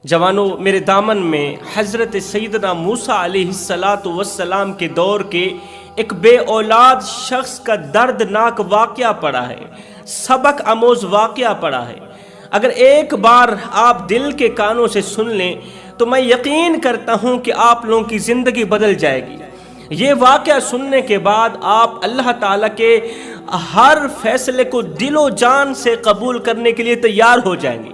جوانوں، میرے دامن میں حضرت سیدنا موسیٰ علیہ السلام کے دور کے ایک بے اولاد شخص کا دردناک واقعہ پڑا ہے، سبق آموز واقعہ پڑا ہے۔ اگر ایک بار آپ دل کے کانوں سے سن لیں تو میں یقین کرتا ہوں کہ آپ لوگوں کی زندگی بدل جائے گی۔ یہ واقعہ سننے کے بعد آپ اللہ تعالیٰ کے ہر فیصلے کو دل و جان سے قبول کرنے کے لیے تیار ہو جائیں گے۔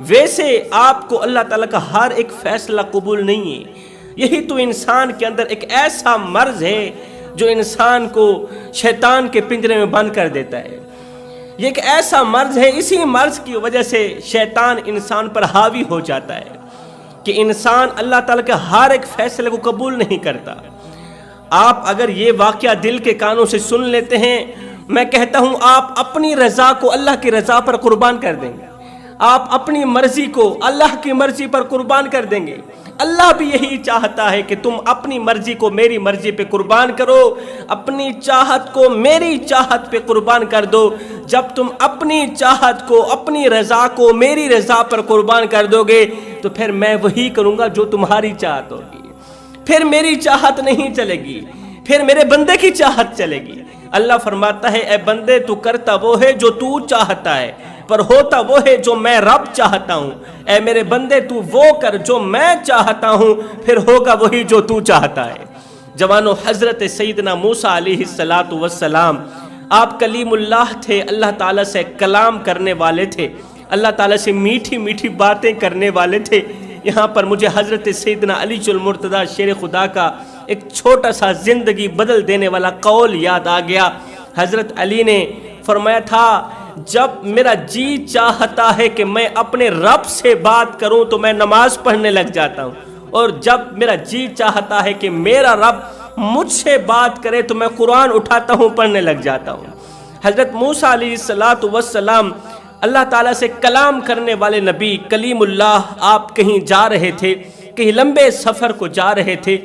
ویسے آپ کو اللہ تعالیٰ کا ہر ایک فیصلہ قبول نہیں ہے۔ یہی تو انسان کے اندر ایک ایسا مرض ہے جو انسان کو شیطان کے پنجرے میں بند کر دیتا ہے۔ یہ ایک ایسا مرض ہے، اسی مرض کی وجہ سے شیطان انسان پر حاوی ہو جاتا ہے کہ انسان اللہ تعالیٰ کے ہر ایک فیصلے کو قبول نہیں کرتا۔ آپ اگر یہ واقعہ دل کے کانوں سے سن لیتے ہیں، میں کہتا ہوں آپ اپنی رضا کو اللہ کی رضا پر قربان کر دیں گے، آپ اپنی مرضی کو اللہ کی مرضی پر قربان کر دیں گے۔ اللہ بھی یہی چاہتا ہے کہ تم اپنی مرضی کو میری مرضی پہ قربان کرو، اپنی چاہت کو میری چاہت پہ قربان کر دو۔ جب تم اپنی چاہت کو، اپنی رضا کو میری رضا پر قربان کر دو گے تو پھر میں وہی کروں گا جو تمہاری چاہت ہوگی۔ پھر میری چاہت نہیں چلے گی، پھر میرے بندے کی چاہت چلے گی۔ اللہ فرماتا ہے، اے بندے تو کرتا وہ ہے جو تو چاہتا ہے، پر ہوتا وہ ہے جو میں رب چاہتا ہوں۔ اے میرے بندے تو وہ کر جو میں چاہتا ہوں، پھر ہوگا وہی جو تو چاہتا ہے۔ جوانوں، حضرت سیدنا موسیٰ علیہ السلام آپ کلیم اللہ تھے، اللہ تعالیٰ سے کلام کرنے والے تھے، اللہ تعالیٰ سے میٹھی میٹھی باتیں کرنے والے تھے۔ یہاں پر مجھے حضرت سیدنا علی المرتضیٰ شیر خدا کا ایک چھوٹا سا زندگی بدل دینے والا قول یاد آ گیا۔ حضرت علی نے فرمایا تھا، جب میرا جی چاہتا ہے کہ میں اپنے رب سے بات کروں تو میں نماز پڑھنے لگ جاتا ہوں، اور جب میرا جی چاہتا ہے کہ میرا رب مجھ سے بات کرے تو میں قرآن اٹھاتا ہوں، پڑھنے لگ جاتا ہوں۔ حضرت موسیٰ علیہ السلام اللہ تعالیٰ سے کلام کرنے والے نبی، کلیم اللہ، آپ کہیں جا رہے تھے، کہیں لمبے سفر کو جا رہے تھے۔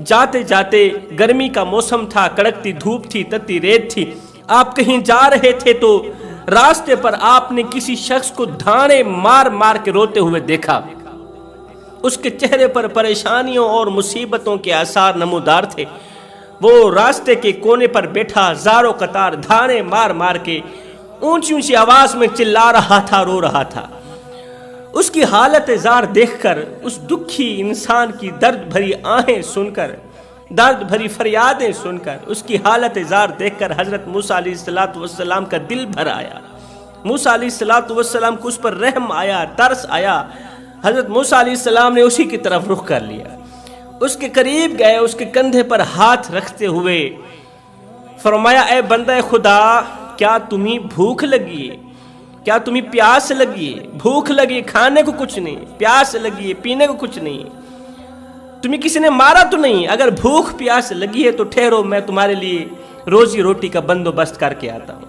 جاتے جاتے گرمی کا موسم تھا، کڑکتی دھوپ تھی، تتی ریت تھی۔ آپ کہیں جا رہے تھے تو راستے پر آپ نے کسی شخص کو دھانے مار مار کے روتے ہوئے دیکھا۔ اس کے چہرے پر پریشانیوں اور مصیبتوں کے آثار نمودار تھے۔ وہ راستے کے کونے پر بیٹھا زاروں قطار دھانے مار مار کے اونچی اونچی آواز میں چلا رہا تھا، رو رہا تھا۔ اس کی حالت زار دیکھ کر، اس دکھی انسان کی درد بھری آہیں سن کر، درد بھری فریادیں سن کر، اس کی حالت زار دیکھ کر حضرت موسیٰ علیہ السلام کا دل بھر آیا۔ موسیٰ علیہ السلام کو اس پر رحم آیا، ترس آیا۔ حضرت موسیٰ علیہ السلام نے اسی کی طرف رخ کر لیا، اس کے قریب گئے، اس کے کندھے پر ہاتھ رکھتے ہوئے فرمایا، اے بندہ خدا، کیا تمہیں بھوک لگی ہے؟ کیا تمہیں پیاس لگی ہے؟ بھوک لگی، کھانے کو کچھ نہیں، پیاس لگی ہے، پینے کو کچھ نہیں، تمہیں کسی نے مارا تو نہیں؟ اگر بھوک پیاس لگی ہے تو ٹھہرو، میں تمہارے لیے روزی روٹی کا بندوبست کر کے آتا ہوں۔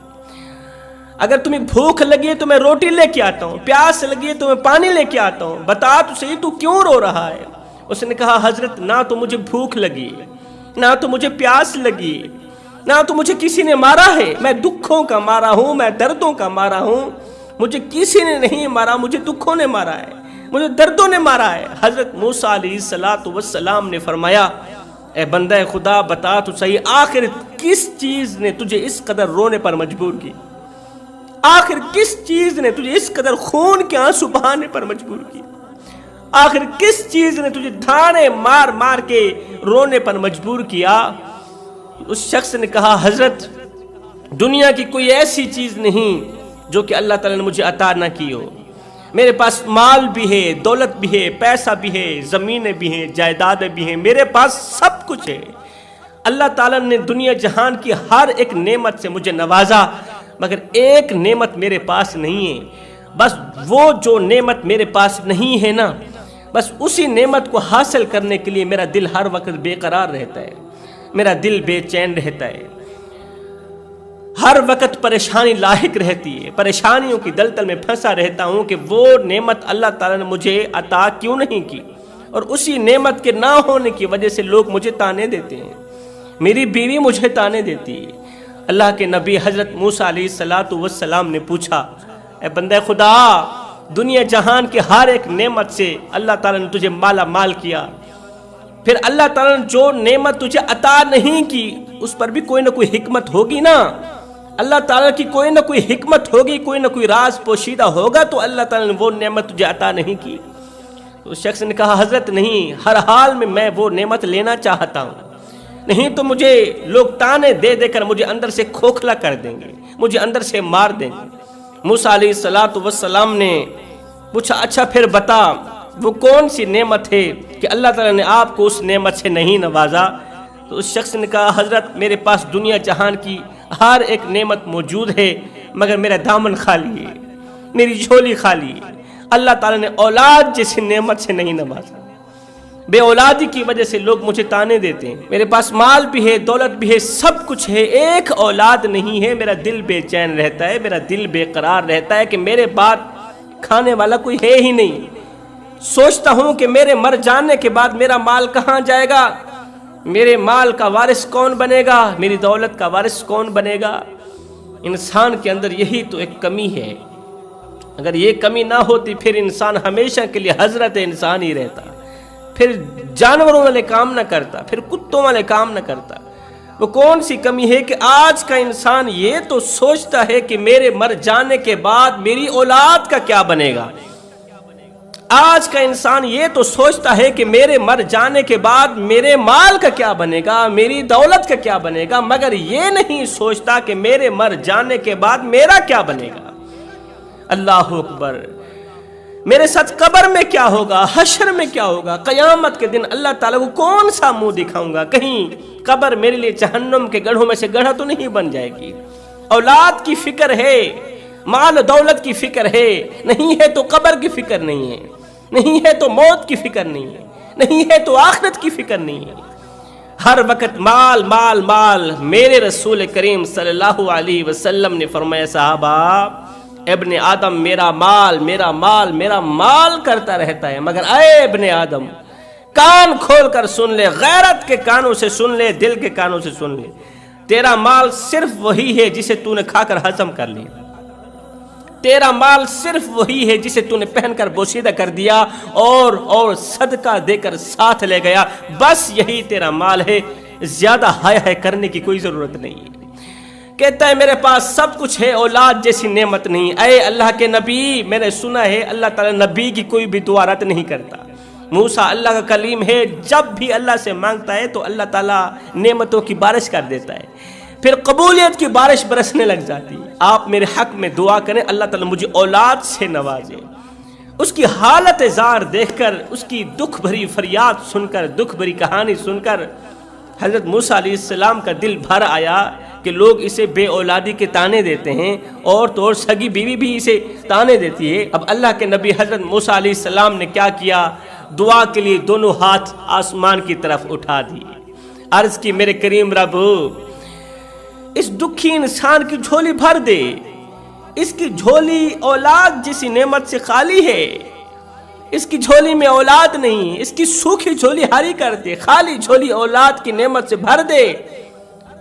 اگر تمہیں بھوک لگی ہے تو میں روٹی لے کے آتا ہوں، پیاس لگی ہے تو میں پانی لے کے آتا ہوں، بتا تو صحیح تو کیوں رو رہا ہے؟ اس نے کہا، حضرت نہ تو مجھے بھوک لگی ہے، نہ تو مجھے پیاس لگی ہے، نہ تو مجھے کسی نے مارا ہے۔ میں دکھوں کا مارا ہوں، میں دردوں کا مارا ہوں، مجھے کسی نے نہیں مارا، مجھے دکھوں نے مارا ہے، مجھے دردوں نے مارا ہے۔ حضرت موسیٰ علیہ السلام نے فرمایا، اے بندہ خدا، بتا تو صحیح، آخر کس چیز نے تجھے اس قدر رونے پر مجبور کی؟ آخر کس چیز نے تجھے اس قدر خون کے آنسو بہانے پر مجبور کی؟ آخر کس چیز نے تجھے دھانے مار مار کے رونے پر مجبور کیا؟ اس شخص نے کہا، حضرت دنیا کی کوئی ایسی چیز نہیں جو کہ اللہ تعالیٰ نے مجھے عطا نہ کی ہو۔ میرے پاس مال بھی ہے، دولت بھی ہے، پیسہ بھی ہے، زمینیں بھی ہیں، جائیدادیں بھی ہیں، میرے پاس سب کچھ ہے۔ اللہ تعالیٰ نے دنیا جہان کی ہر ایک نعمت سے مجھے نوازا، مگر ایک نعمت میرے پاس نہیں ہے۔ بس وہ جو نعمت میرے پاس نہیں ہے نا، بس اسی نعمت کو حاصل کرنے کے لیے میرا دل ہر وقت بے قرار رہتا ہے، میرا دل بے چین رہتا ہے، ہر وقت پریشانی لاحق رہتی ہے، پریشانیوں کی دلدل میں پھنسا رہتا ہوں کہ وہ نعمت اللہ تعالیٰ نے مجھے عطا کیوں نہیں کی، اور اسی نعمت کے نہ ہونے کی وجہ سے لوگ مجھے تانے دیتے ہیں، میری بیوی مجھے تانے دیتی ہے۔ اللہ کے نبی حضرت موسیٰ علیہ السلام نے پوچھا، اے بندہ خدا، دنیا جہان کے ہر ایک نعمت سے اللہ تعالیٰ نے تجھے مالا مال کیا، پھر اللہ تعالیٰ نے جو نعمت تجھے عطا نہیں کی اس پر بھی کوئی نہ کوئی حکمت ہوگی نا، اللہ تعالیٰ کی کوئی نہ کوئی حکمت ہوگی، کوئی نہ کوئی راز پوشیدہ ہوگا، تو اللہ تعالیٰ نے وہ نعمت تجھے عطا نہیں کی۔ تو اس شخص نے کہا حضرت نہیں، ہر حال میں وہ نعمت لینا چاہتا ہوں، نہیں تو مجھے لوگ تانے دے دے کر مجھے اندر سے کھوکھلا کر دیں گے، مجھے اندر سے مار دیں گے۔ موسیٰ علیہ السلام نے پوچھا اچھا پھر بتا وہ کون سی نعمت ہے کہ اللہ تعالیٰ نے آپ کو اس نعمت سے نہیں نوازا؟ تو اس شخص نے کہا حضرت میرے پاس دنیا جہان کی ہر ایک نعمت موجود ہے، مگر میرا دامن خالی ہے، میری جھولی خالی ہے، اللہ تعالیٰ نے اولاد جیسی نعمت سے نہیں نوازا۔ بے اولادی کی وجہ سے لوگ مجھے تانے دیتے ہیں، میرے پاس مال بھی ہے، دولت بھی ہے، سب کچھ ہے، ایک اولاد نہیں ہے، میرا دل بے چین رہتا ہے، میرا دل بے قرار رہتا ہے کہ میرے بعد کھانے والا کوئی ہے ہی نہیں۔ سوچتا ہوں کہ میرے مر جانے کے بعد میرا مال کہاں جائے گا، میرے مال کا وارث کون بنے گا، میری دولت کا وارث کون بنے گا۔ انسان کے اندر یہی تو ایک کمی ہے، اگر یہ کمی نہ ہوتی پھر انسان ہمیشہ کے لیے حضرت انسان ہی رہتا، پھر جانوروں والے کام نہ کرتا، پھر کتوں والے کام نہ کرتا۔ وہ کون سی کمی ہے کہ آج کا انسان یہ تو سوچتا ہے کہ میرے مر جانے کے بعد میری اولاد کا کیا بنے گا، آج کا انسان یہ تو سوچتا ہے کہ میرے مر جانے کے بعد میرے مال کا کیا بنے گا، میری دولت کا کیا بنے گا، مگر یہ نہیں سوچتا کہ میرے مر جانے کے بعد میرا کیا بنے گا۔ اللہ اکبر، میرے ساتھ قبر میں کیا ہوگا، حشر میں کیا ہوگا، قیامت کے دن اللہ تعالیٰ کو کون سا منہ دکھاؤں گا، کہیں قبر میرے لیے جہنم کے گڑھوں میں سے گڑھا تو نہیں بن جائے گی۔ اولاد کی فکر ہے، مال دولت کی فکر ہے، نہیں ہے تو قبر کی فکر نہیں ہے، نہیں ہے تو موت کی فکر نہیں ہے، نہیں ہے تو آخرت کی فکر نہیں ہے، ہر وقت مال مال مال۔ میرے رسول کریم صلی اللہ علیہ وسلم نے فرمایا صحابہ ابن آدم میرا مال میرا مال میرا مال کرتا رہتا ہے، مگر اے ابن آدم کان کھول کر سن لے، غیرت کے کانوں سے سن لے، دل کے کانوں سے سن لے، تیرا مال صرف وہی ہے جسے تو نے کھا کر ہضم کر لیا، تیرا مال صرف وہی ہے جسے تو نے پہن کر بوسیدہ کر دیا اور صدقہ دے کر ساتھ لے گیا، بس یہی تیرا مال ہے، زیادہ ہائے کرنے کی کوئی ضرورت نہیں ہے۔ کہتا ہے میرے پاس سب کچھ ہے، اولاد جیسی نعمت نہیں۔ اے اللہ کے نبی، میں نے سنا ہے اللہ تعالیٰ نبی کی کوئی بھی دعا رد نہیں کرتا۔ موسیٰ اللہ کا کلیم ہے، جب بھی اللہ سے مانگتا ہے تو اللہ تعالیٰ نعمتوں کی بارش کر دیتا ہے، پھر قبولیت کی بارش برسنے لگ جاتی ہے۔ آپ میرے حق میں دعا کریں اللہ تعالیٰ مجھے اولاد سے نوازے۔ اس کی حالت زار دیکھ کر، اس کی دکھ بھری فریاد سن کر، دکھ بھری کہانی سن کر حضرت موسیٰ علیہ السلام کا دل بھر آیا کہ لوگ اسے بے اولادی کے تانے دیتے ہیں، اور تو اور سگی بیوی بھی اسے تانے دیتی ہے۔ اب اللہ کے نبی حضرت موسیٰ علیہ السلام نے کیا کیا، دعا کے لیے دونوں ہاتھ آسمان کی طرف اٹھا دیے، عرض کی میرے کریم رب اس دکھی انسان کی جھولی بھر دے، اس کی جھولی اولاد جیسی نعمت سے خالی ہے، اس کی جھولی میں اولاد نہیں، اس کی سوکھی جھولی ہاری کر دے، خالی جھولی اولاد کی نعمت سے بھر دے۔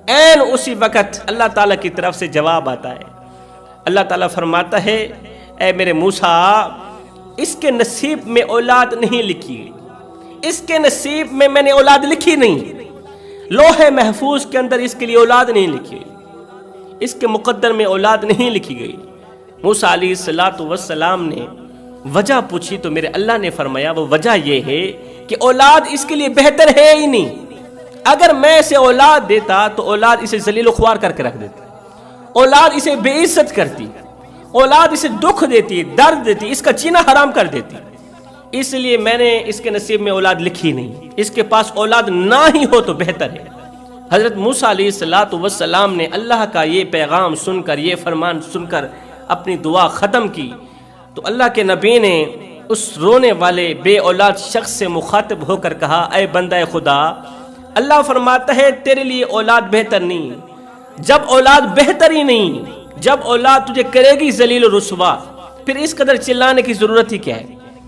این اسی وقت اللہ تعالیٰ کی طرف سے جواب آتا ہے، اللہ تعالیٰ فرماتا ہے اے میرے موسیٰ اس کے نصیب میں اولاد نہیں لکھی، اس کے نصیب میں نے اولاد لکھی نہیں، لوح محفوظ کے اندر اس کے لیے اولاد نہیں لکھی، اس کے مقدر میں اولاد نہیں لکھی گئی۔ موسیٰ علیہ السلام نے وجہ پوچھی تو میرے اللہ نے فرمایا وہ وجہ یہ ہے کہ اولاد اس کے لیے بہتر ہے ہی نہیں، اگر میں اسے اولاد دیتا تو اولاد اسے ذلیل و خوار کر کے رکھ دیتا، اولاد اسے بے عزت کرتی، اولاد اسے دکھ دیتی، درد دیتی، اس کا جینا حرام کر دیتی، اس لیے میں نے اس کے نصیب میں اولاد لکھی نہیں، اس کے پاس اولاد نہ ہی ہو تو بہتر ہے۔ حضرت موسیٰ علیہ السلام نے اللہ کا یہ پیغام سن کر، یہ فرمان سن کر اپنی دعا ختم کی، تو اللہ کے نبی نے اس رونے والے بے اولاد شخص سے مخاطب ہو کر کہا اے بندہ خدا، اللہ فرماتا ہے تیرے لیے اولاد بہتر نہیں، جب اولاد بہتر ہی نہیں، جب اولاد تجھے کرے گی ذلیل و رسوا، پھر اس قدر چلانے کی ضرورت ہی کیا ہے،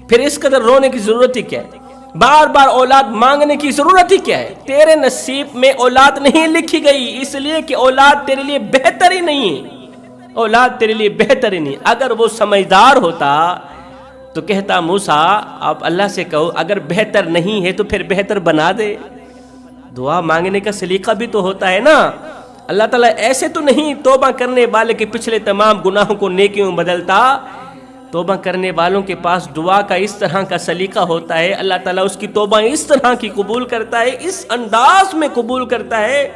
پھر اس قدر رونے کی ضرورت ہی کیا ہے، بار بار اولاد مانگنے کی ضرورت ہی کیا ہے؟ تیرے نصیب میں اولاد نہیں لکھی گئی اس لیے کہ اولاد تیرے لیے بہتر ہی نہیں ہے، اولاد تیرے لیے بہتر ہی نہیں۔ اگر وہ سمجھدار ہوتا تو کہتا موسیٰ آپ اللہ سے کہو اگر بہتر نہیں ہے تو پھر بہتر بنا دے۔ دعا مانگنے کا سلیقہ بھی تو ہوتا ہے نا، اللہ تعالیٰ ایسے تو نہیں توبہ کرنے والے کے پچھلے تمام گناہوں کو نیکیوں میں بدلتا، توبہ کرنے والوں کے پاس دعا کا اس طرح کا سلیقہ ہوتا ہے، اللہ تعالیٰ اس کی توبہ اس طرح کی قبول کرتا ہے، اس انداز میں قبول کرتا ہے۔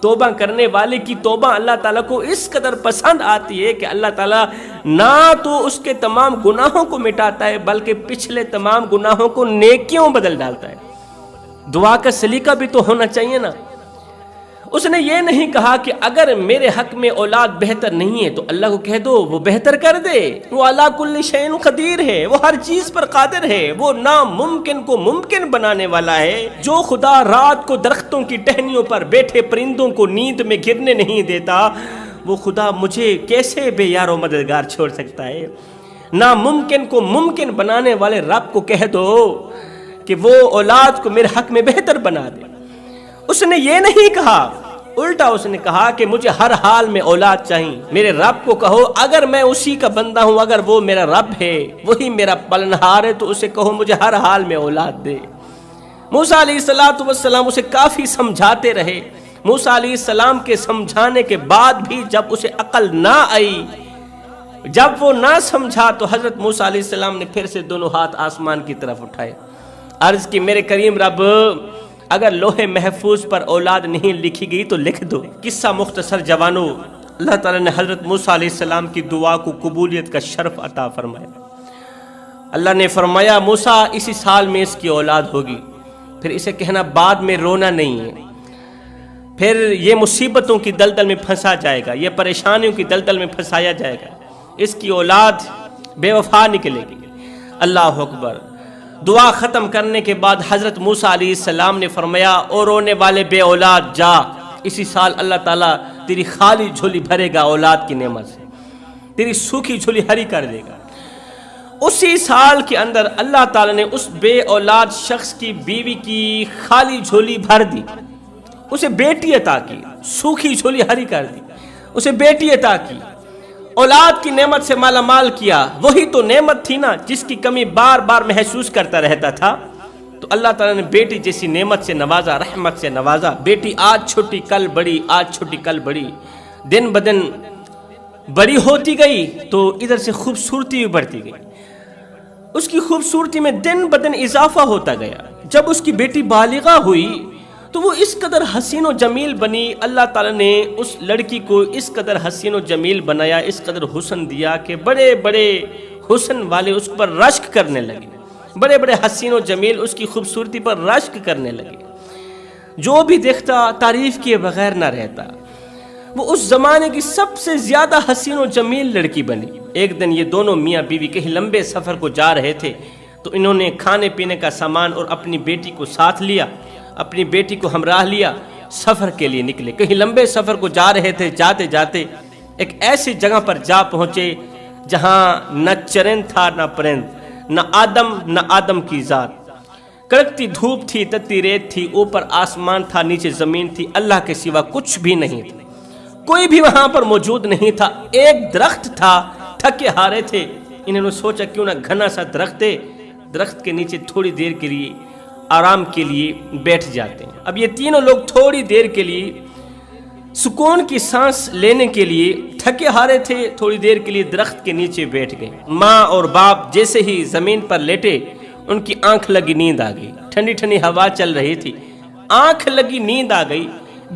توبہ کرنے والے کی توبہ اللہ تعالیٰ کو اس قدر پسند آتی ہے کہ اللہ تعالیٰ نہ تو اس کے تمام گناہوں کو مٹاتا ہے بلکہ پچھلے تمام گناہوں کو نیکیوں بدل ڈالتا ہے۔ دعا کا سلیقہ بھی تو ہونا چاہیے نا۔ اس نے یہ نہیں کہا کہ اگر میرے حق میں اولاد بہتر نہیں ہے تو اللہ کو کہہ دو وہ بہتر کر دے، وہ علی کل شیء قدیر ہے، وہ ہر چیز پر قادر ہے، وہ ناممکن کو ممکن بنانے والا ہے۔ جو خدا رات کو درختوں کی ٹہنیوں پر بیٹھے پرندوں کو نیند میں گرنے نہیں دیتا، وہ خدا مجھے کیسے بے یار و مددگار چھوڑ سکتا ہے؟ ناممکن کو ممکن بنانے والے رب کو کہہ دو کہ وہ اولاد کو میرے حق میں بہتر بنا دے۔ اس نے یہ نہیں کہا، الٹا اس نے کہا کہ مجھے ہر حال میں اولاد چاہیے۔ میرے رب کو کہو اگر میں اسی کا بندہ ہوں، اگر وہ میرا رب ہے، وہی میرا پالنہار ہے، تو اسے کہو مجھے ہر حال میں اولاد دے۔ موسیٰ علیہ السلام اسے کافی سمجھاتے رہے۔ موسیٰ علیہ السلام کے سمجھانے کے بعد بھی جب اسے عقل نہ آئی، جب وہ نہ سمجھا، تو حضرت موسیٰ علیہ السلام نے پھر سے دونوں ہاتھ آسمان کی طرف اٹھائے، عرض کی میرے کریم رب اگر لوح محفوظ پر اولاد نہیں لکھی گئی تو لکھ دو۔ قصہ مختصر جوانو، اللہ تعالیٰ نے حضرت موسیٰ علیہ السلام کی دعا کو قبولیت کا شرف عطا فرمایا۔ اللہ نے فرمایا موسیٰ اسی سال میں اس کی اولاد ہوگی، پھر اسے کہنا بعد میں رونا نہیں ہے، پھر یہ مصیبتوں کی دلدل میں پھنسا جائے گا، یہ پریشانیوں کی دلدل میں پھنسایا جائے گا، اس کی اولاد بے وفا نکلے گی۔ اللہ اکبر۔ دعا ختم کرنے کے بعد حضرت موسیٰ علیہ السلام نے فرمایا او رونے والے بے اولاد جا، اسی سال اللہ تعالیٰ تیری خالی جھولی بھرے گا اولاد کی نعمت سے، تیری سوکھی جھولی ہری کر دے گا۔ اسی سال کے اندر اللہ تعالیٰ نے اس بے اولاد شخص کی بیوی کی خالی جھولی بھر دی، اسے بیٹی عطا کی، سوکھی جھولی ہری کر دی، اسے بیٹی عطا کی، اولاد کی نعمت سے مالا مال کیا۔ وہی تو نعمت تھی نا جس کی کمی بار بار محسوس کرتا رہتا تھا، تو اللہ تعالیٰ نے بیٹی جیسی نعمت سے نوازا، رحمت سے نوازا۔ بیٹی آج چھوٹی کل بڑی، آج چھوٹی کل بڑی، دن بدن بڑی ہوتی گئی تو ادھر سے خوبصورتی بھی بڑھتی گئی، اس کی خوبصورتی میں دن بدن اضافہ ہوتا گیا۔ جب اس کی بیٹی بالغہ ہوئی تو وہ اس قدر حسین و جمیل بنی، اللہ تعالیٰ نے اس لڑکی کو اس قدر حسین و جمیل بنایا، اس قدر حسن دیا کہ بڑے بڑے حسن والے اس پر رشک کرنے لگے، بڑے بڑے حسین و جمیل اس کی خوبصورتی پر رشک کرنے لگے، جو بھی دیکھتا تعریف کیے بغیر نہ رہتا۔ وہ اس زمانے کی سب سے زیادہ حسین و جمیل لڑکی بنی۔ ایک دن یہ دونوں میاں بیوی کہیں لمبے سفر کو جا رہے تھے، تو انہوں نے کھانے پینے کا سامان اور اپنی بیٹی کو ساتھ لیا، اپنی بیٹی کو ہمراہ لیا، سفر کے لیے نکلے۔ کہیں لمبے سفر کو جا رہے تھے، جاتے جاتے ایک ایسی جگہ پر جا پہنچے جہاں نہ چرند تھا نہ پرند، نہ آدم کی ذات، کڑکتی دھوپ تھی، تتی ریت تھی، اوپر آسمان تھا، نیچے زمین تھی، اللہ کے سوا کچھ بھی نہیں تھا، کوئی بھی وہاں پر موجود نہیں تھا۔ ایک درخت تھا، تھکے ہارے تھے، انہوں نے سوچا کیوں نہ گھنا سا درخت ہے، درخت کے نیچے تھوڑی دیر کے لیے آرام کے لیے بیٹھ جاتے ہیں۔ اب یہ تینوں لوگ تھوڑی دیر کے لیے سکون کی سانس لینے کے لیے تھکے ہارے تھے، تھوڑی دیر کے لیے درخت کے نیچے بیٹھ گئے۔ ماں اور باپ جیسے ہی زمین پر لیٹے، ان کی آنکھ لگی نیند آ گئی، ٹھنڈی ٹھنڈی ہوا چل رہی تھی، آنکھ لگی نیند آ گئی۔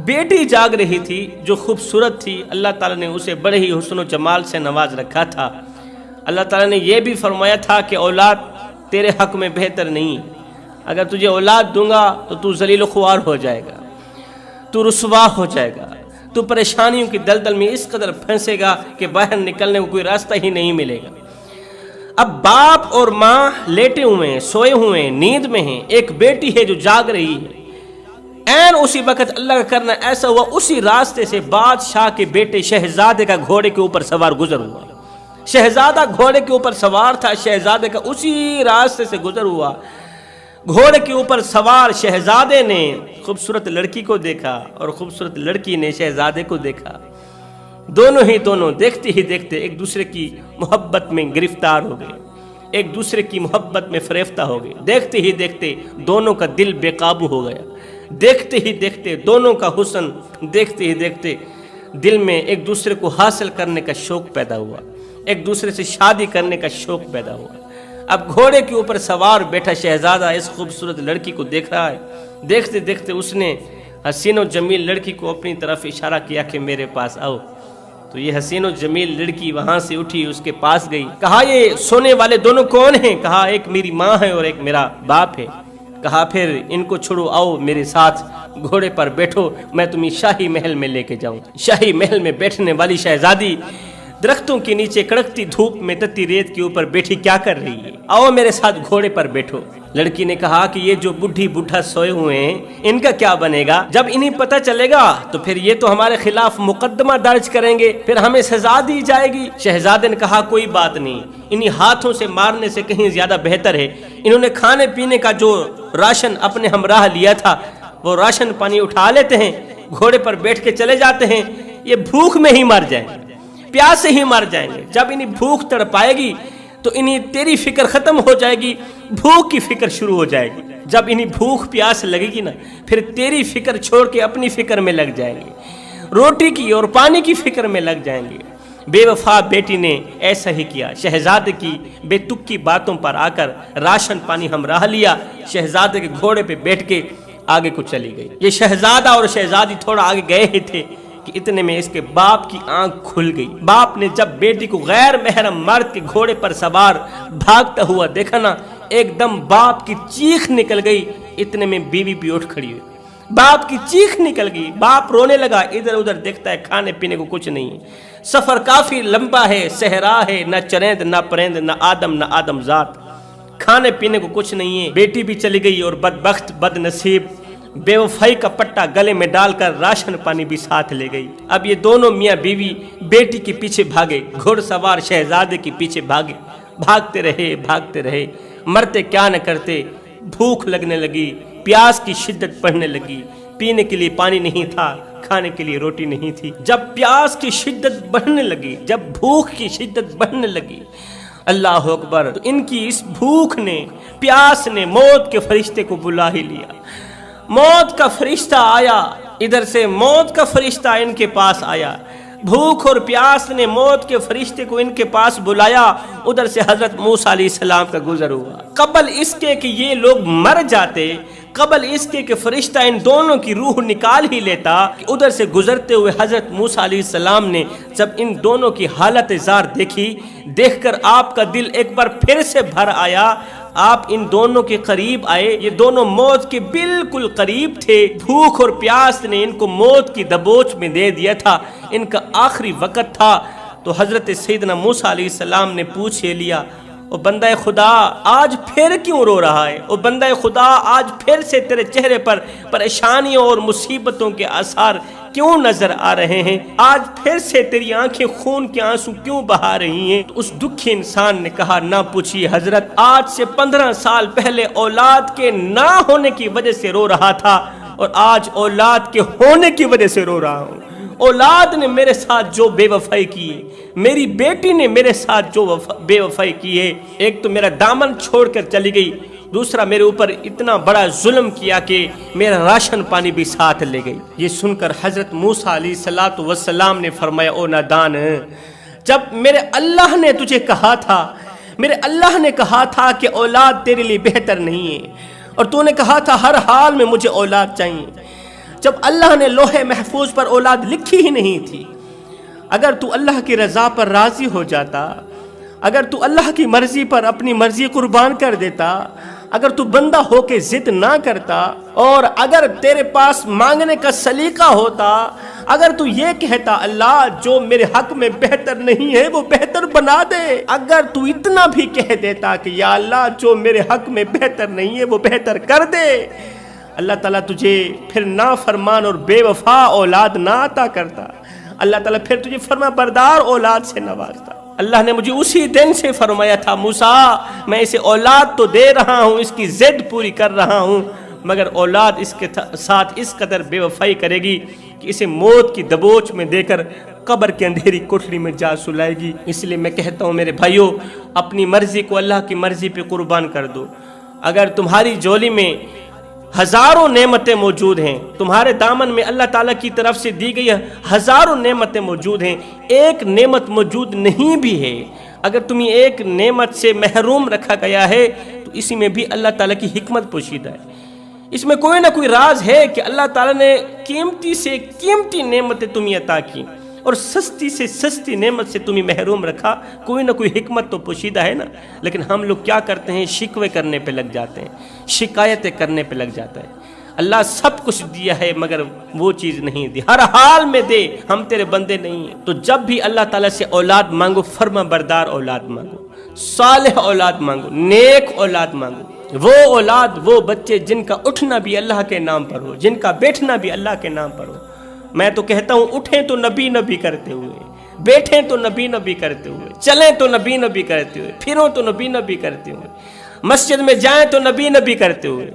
بیٹی جاگ رہی تھی جو خوبصورت تھی، اللہ تعالیٰ نے اسے بڑے ہی حسن و جمال سے نواز رکھا تھا۔ اللہ تعالیٰ نے یہ بھی فرمایا تھا کہ اولاد تیرے حق میں بہتر نہیں، اگر تجھے اولاد دوں گا تو تو ذلیل و خوار ہو جائے گا، تو رسوا ہو جائے گا، تو پریشانیوں کی دلدل میں اس قدر پھنسے گا کہ باہر نکلنے کو کوئی راستہ ہی نہیں ملے گا۔ اب باپ اور ماں لیٹے ہوئے ہیں، سوئے ہوئے ہیں، نیند میں ہیں، ایک بیٹی ہے جو جاگ رہی ہے۔ این اسی وقت اللہ کا کرنا ایسا ہوا، اسی راستے سے بادشاہ کے بیٹے شہزادے کا گھوڑے کے اوپر سوار گزر ہوا۔ شہزادہ گھوڑے کے اوپر سوار تھا، شہزادے کا اسی راستے سے گزر ہوا۔ گھوڑے کے اوپر سوار شہزادے نے خوبصورت لڑکی کو دیکھا اور خوبصورت لڑکی نے شہزادے کو دیکھا، دونوں دیکھتے ہی دیکھتے ایک دوسرے کی محبت میں گرفتار ہو گئے، ایک دوسرے کی محبت میں فریفتہ ہو گئے۔ دیکھتے ہی دیکھتے دونوں کا دل بے قابو ہو گیا، دیکھتے ہی دیکھتے دونوں کا حسن، دیکھتے ہی دیکھتے دل میں ایک دوسرے کو حاصل کرنے کا شوق پیدا ہوا، ایک دوسرے سے شادی کرنے کا شوق پیدا ہوا۔ اب گھوڑے کے اوپر سوار بیٹھا شہزادہ اس خوبصورت لڑکی کو دیکھ رہا ہے، دیکھتے دیکھتے اس نے حسین و جمیل لڑکی کو اپنی طرف اشارہ کیا کہ میرے پاس آؤ۔ تو یہ حسین و جمیل لڑکی وہاں سے اٹھی، اس کے پاس گئی، کہا یہ سونے والے دونوں کون ہیں؟ کہا ایک میری ماں ہے اور ایک میرا باپ ہے۔ کہا پھر ان کو چھوڑو، آؤ میرے ساتھ گھوڑے پر بیٹھو، میں تمہیں شاہی محل میں لے کے جاؤں۔ شاہی محل میں بیٹھنے والی شہزادی درختوں کے نیچے کڑکتی دھوپ میں تتی ریت کے اوپر بیٹھی کیا کر رہی ہے؟ آؤ میرے ساتھ گھوڑے پر بیٹھو۔ لڑکی نے کہا کہ یہ جو بڈھی بڈھا سوئے ہوئے ہیں ان کا کیا بنے گا؟ جب انہیں پتہ چلے گا تو پھر یہ تو ہمارے خلاف مقدمہ درج کریں گے، پھر ہمیں سزا دی جائے گی۔ شہزادے نے کہا کوئی بات نہیں، انہیں ہاتھوں سے مارنے سے کہیں زیادہ بہتر ہے انہوں نے کھانے پینے کا جو راشن اپنے ہمراہ لیا تھا وہ راشن پانی اٹھا لیتے ہیں، گھوڑے پر بیٹھ کے چلے جاتے ہیں، یہ بھوک میں ہی مر جائیں گے، پیاس سے ہی مر جائیں گے۔ جب انہیں بھوک تڑپائے گی تو انہیں تیری فکر ختم ہو جائے گی، بھوک کی فکر شروع ہو جائے گی۔ جب انہیں بھوک پیاس لگے گی نا پھر تیری فکر چھوڑ کے اپنی فکر میں لگ جائیں گے، روٹی کی اور پانی کی فکر میں لگ جائیں گے۔ بے وفا بیٹی نے ایسا ہی کیا، شہزادے کی بے تک کی باتوں پر آ کر راشن پانی ہمراہ لیا، شہزادے کے گھوڑے پہ بیٹھ کے آگے کو چلی گئی۔ یہ شہزادہ اور شہزادی تھوڑا آگے گئے ہی تھے کہ اتنے میں اس کے باپ کی آنکھ کھل گئی۔ باپ نے جب بیٹی کو غیر محرم مرد کے گھوڑے پر سوار بھاگتا ہوا دیکھا نا، ایک دم باپ کی چیخ نکل گئی، اتنے میں بیوی بھی اٹھ کھڑی ہوئی، باپ کی چیخ نکل گئی، باپ رونے لگا، ادھر ادھر دیکھتا ہے کھانے پینے کو کچھ نہیں ہے، سفر کافی لمبا ہے، صحرا ہے، نہ چرند نہ پرند نہ آدم ذات، کھانے پینے کو کچھ نہیں ہے۔ بیٹی بھی چلی گئی اور بدبخت بد نصیب بے وفائی کا پٹا گلے میں ڈال کر راشن پانی بھی ساتھ لے گئی۔ اب یہ دونوں میاں بیوی بیٹی کے پیچھے بھاگے، گھوڑ سوار شہزادے کے پیچھے بھاگے، بھاگتے رہے، مرتے کیا نہ کرتے، بھوک لگنے لگی، پیاس کی شدت بڑھنے لگی، پینے کے لیے پانی نہیں تھا، کھانے کے لیے روٹی نہیں تھی۔ جب پیاس کی شدت بڑھنے لگی، جب بھوک کی شدت بڑھنے لگی، اللہ اکبر، تو ان کی اس بھوک نے، پیاس نے موت کے فرشتے کو بلا ہی لیا۔ موت کا فرشتہ آیا، ادھر سے موت کا فرشتہ ان کے پاس آیا، بھوک اور پیاس نے موت کے فرشتے کو ان کے پاس بلایا، ادھر سے حضرت موسیٰ علیہ السلام کا گزر ہوا۔ قبل اس کے کہ یہ لوگ مر جاتے، قبل اس کے کہ فرشتہ ان دونوں کی روح نکال ہی لیتا، ادھر سے گزرتے ہوئے حضرت موسیٰ علیہ السلام نے جب ان دونوں کی حالت زار دیکھی، دیکھ کر آپ کا دل ایک بار پھر سے بھر آیا، آپ ان دونوں کے قریب آئے، یہ دونوں موت کے بالکل قریب تھے، بھوک اور پیاس نے ان کو موت کی دبوچ میں دے دیا تھا، ان کا آخری وقت تھا۔ تو حضرت سیدنا موسیٰ علیہ السلام نے پوچھ لیا، او بندہ خدا آج پھر کیوں رو رہا ہے؟ او بندہ خدا آج پھر سے تیرے چہرے پر پریشانیوں اور مصیبتوں کے آثار کیوں نظر آ رہے ہیں؟ آج پھر سے تیری آنکھیں خون کے آنسو کیوں بہا رہی ہیں؟ تو اس دکھی انسان نے کہا نہ پوچھیے حضرت، آج سے 15 سال پہلے اولاد کے نہ ہونے کی وجہ سے رو رہا تھا اور آج اولاد کے ہونے کی وجہ سے رو رہا ہوں۔ اولاد نے میرے ساتھ جو بے وفائی کی ہے، میری بیٹی نے میرے ساتھ جو بے وفائی کی ہے، ایک تو میرا دامن چھوڑ کر چلی گئی، دوسرا میرے اوپر اتنا بڑا ظلم کیا کہ میرا راشن پانی بھی ساتھ لے گئی۔ یہ سن کر حضرت موسیٰ علیہ السلام نے فرمایا او نادان، جب میرے اللہ نے تجھے کہا تھا، میرے اللہ نے کہا تھا کہ اولاد تیرے لیے بہتر نہیں ہے، اور تو نے کہا تھا ہر حال میں مجھے اولاد چاہیے، جب اللہ نے لوح محفوظ پر اولاد لکھی ہی نہیں تھی، اگر تو اللہ کی رضا پر راضی ہو جاتا، اگر تو اللہ کی مرضی پر اپنی مرضی قربان کر دیتا، اگر تو بندہ ہو کے ضد نہ کرتا، اور اگر تیرے پاس مانگنے کا سلیقہ ہوتا، اگر تو یہ کہتا اللہ جو میرے حق میں بہتر نہیں ہے وہ بہتر بنا دے، اگر تو اتنا بھی کہہ دیتا کہ یا اللہ جو میرے حق میں بہتر نہیں ہے وہ بہتر کر دے، اللہ تعالیٰ تجھے پھر نافرمان اور بے وفا اولاد نہ عطا کرتا، اللہ تعالیٰ پھر تجھے فرما بردار اولاد سے نوازتا۔ اللہ نے مجھے اسی دن سے فرمایا تھا موسیٰ میں اسے اولاد تو دے رہا ہوں، اس کی ضد پوری کر رہا ہوں، مگر اولاد اس کے ساتھ اس قدر بے وفائی کرے گی کہ اسے موت کی دبوچ میں دے کر قبر کے اندھیری کوٹھری میں جا سلائے گی۔ اس لیے میں کہتا ہوں میرے بھائیوں، اپنی مرضی کو اللہ کی مرضی پہ قربان کر دو۔ اگر تمہاری جولی میں ہزاروں نعمتیں موجود ہیں، تمہارے دامن میں اللہ تعالیٰ کی طرف سے دی گئی ہزاروں نعمتیں موجود ہیں، ایک نعمت موجود نہیں بھی ہے، اگر تمہیں ایک نعمت سے محروم رکھا گیا ہے تو اسی میں بھی اللہ تعالیٰ کی حکمت پوشیدہ ہے۔ اس میں کوئی نہ کوئی راز ہے کہ اللہ تعالیٰ نے قیمتی سے قیمتی نعمتیں تمہیں عطا کی اور سستی سے سستی نعمت سے تمہیں محروم رکھا، کوئی نہ کوئی حکمت تو پوشیدہ ہے نا۔ لیکن ہم لوگ کیا کرتے ہیں؟ شکوے کرنے پہ لگ جاتے ہیں، شکایتیں کرنے پہ لگ جاتا ہے۔ اللہ سب کچھ دیا ہے مگر وہ چیز نہیں دی، ہر حال میں دے، ہم تیرے بندے نہیں ہیں۔ تو جب بھی اللہ تعالیٰ سے اولاد مانگو، فرما بردار اولاد مانگو، صالح اولاد مانگو، نیک اولاد مانگو، وہ اولاد، وہ بچے جن کا اٹھنا بھی اللہ کے نام پر ہو، جن کا بیٹھنا بھی اللہ کے نام پر ہو۔ میں تو کہتا ہوں اٹھیں تو نبی نبی کرتے ہوئے، بیٹھیں تو نبی نبی کرتے ہوئے، چلیں تو نبی نبی کرتے ہوئے، پھروں تو نبی نبی کرتے ہوئے، مسجد میں جائیں تو نبی نبی کرتے ہوئے،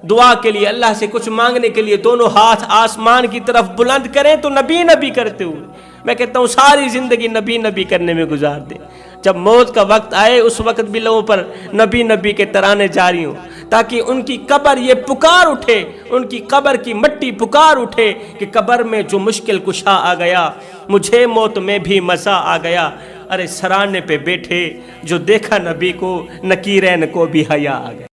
دعا کے لیے اللہ سے کچھ مانگنے کے لیے دونوں ہاتھ آسمان کی طرف بلند کریں تو نبی نبی کرتے ہوئے۔ میں کہتا ہوں ساری زندگی نبی نبی کرنے میں گزار دیں، جب موت کا وقت آئے اس وقت بھی لوگوں پر نبی نبی کے ترانے جاری ہوں، تاکہ ان کی قبر یہ پکار اٹھے، ان کی قبر کی مٹی پکار اٹھے کہ قبر میں جو مشکل کشا آ گیا، مجھے موت میں بھی مزہ آ گیا۔ ارے سرانے پہ بیٹھے جو دیکھا نبی کو، نکیرین کو بھی حیا آ گیا۔